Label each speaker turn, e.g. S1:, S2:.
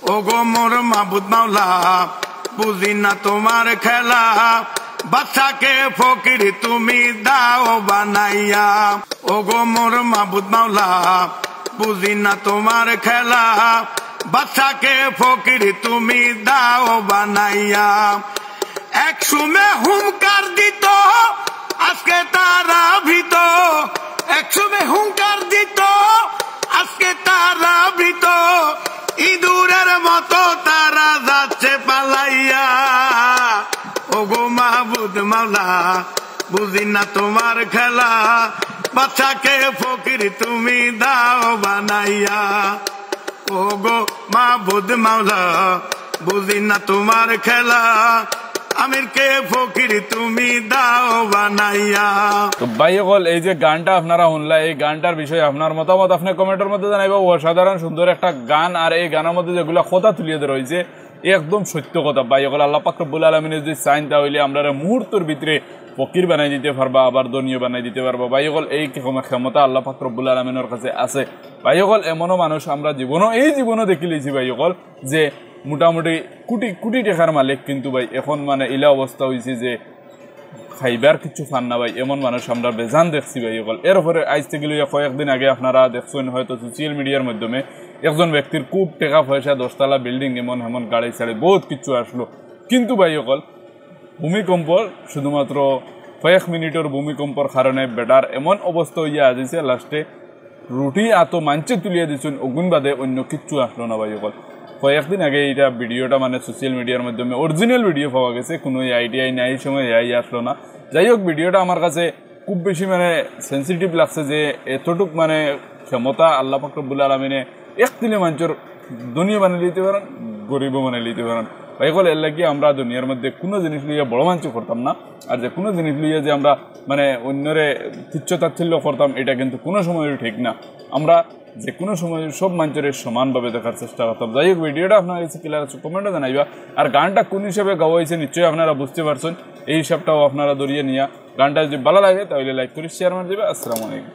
S1: ও গো মোর মাবুদ মাওলা বুঝি না তোমার খেলা, বাচ্চাকে ফকির তুমি দাও বানাইয়া। ও গো মোর মাবুদ মাওলা বুঝি না তোমার খেলা, বাচ্চাকে ফকির তুমি দাও বানাইয়া। এক সময় হুঙ্কার দিত আজকে তারা ভীত, এক সময় হুঙ্কার দিত আজকে তারা ভীত, ইঁদুরের মতো তারা যাচ্ছে পালাইয়া। ও গো মাহবুদ মাওলা বুঝি না তোমার খেলা, বাচ্চাকে ফকির তুমি দাও বানাইয়া। ও গো মাহবুদ মাওলা বুঝি না তোমার খেলা, আমিরকে ফকির তুমি দাও বানাইয়া।
S2: তো ভাই সকল এই যে গানটা আপনারা শুনলা, এই গানটার বিষয়ে আপনার মতামত আপনি কমেন্টের মধ্যে জানাইবা। অসাধারণ সুন্দর একটা গান, আর এই গানের মধ্যে যেগুলো কথা তুলিয়ে রয়েছে একদম সত্য কথা। ভাই সকল আল্লাহ পাক রব্বুল আলামিনের যদি চাইন তাহলে আমরা মুহূর্তের ভিতরে ফকির বানাই দিতে পারবা, আবার ধনীয় বানাই দিতে পারবা। ভাই সকল এই ক্ষমতা আল্লাহ পাক রব্বুল আলামিনের কাছে আছে। ভাই সকল এমনও মানুষ আমরা জীবনও দেখি লিছি ভাই সকল, যে মোটামুটি কোটি কোটি টাকার মালিক, কিন্তু ভাই এখন মানে ইলা অবস্থা হয়েছে যে খাইবার কিছু ফান না ভাই, এমন মানুষ আমরা বেজান দেখছি ভাই সকল। এরপরে আজ থেকে কয়েকদিন আগে আপনারা দেখছেন হয়তো সোশ্যাল মিডিয়ার মাধ্যমে একজন ব্যক্তির খুব টাকা পয়সা, 10তলা বিল্ডিং, এমন গাড়ি ছাড়ে বহুত কিছু আসলো, কিন্তু ভাই সকল ভূমিকম্প শুধুমাত্র কয়েক মিনিটের ভূমিকম্পর কারণে বেটার এমন অবস্থা হইয়া আসছে, লাস্টে রুটি এত মাঞ্চে তুলিয়ে দিচ্ছেন, অগুন বাদে অন্য কিচ্ছু আসলো না ভাই সকল। কয়েকদিন আগে এইটা ভিডিওটা মানে সোশ্যাল মিডিয়ার মাধ্যমে অরিজিনাল ভিডিও পাওয়া গেছে, কোনো আইডিয়াই নাই, এই সময় এআই আসলো না। যাই হোক, ভিডিওটা আমার কাছে খুব বেশি মানে সেন্সিটিভ লাগছে, যে এতটুক মানে ক্ষমতা আল্লাহ পাক রব্বুল আলামিনে একদিনে মানুষের দুনিয়া বানিয়ে দিতে পারেন, গরিবও বানিয়ে দিতে পারেন। ভাই সকল এর লাগিয়ে আমরা দুনিয়ার মধ্যে কোনো জিনিস লইয়া বড় মানুষ করতাম না, আর যে কোনো জিনিস লইয়া যে আমরা মানে অন্যরে তুচ্ছ তাচ্ছিল্য করতাম, এটা কিন্তু কোনো সময় ঠিক না। আমরা যে কোনো সময় সব মানুষের সমানভাবে দেখার চেষ্টা করতাম। যাই হোক, ভিডিওটা আপনার কাছে ক্লিয়ার আছে কমেন্টে জানাইবা, আর গানটা কোন হিসাবে গাওয়া হয়েছে নিশ্চয়ই আপনারা বুঝতে পারছেন, এই হিসাবটাও আপনারা ধরিয়ে নিয়া। গানটা যদি ভালো লাগে তাহলে লাইক করে শেয়ার করে দেবে। আসসালামু আলাইকুম।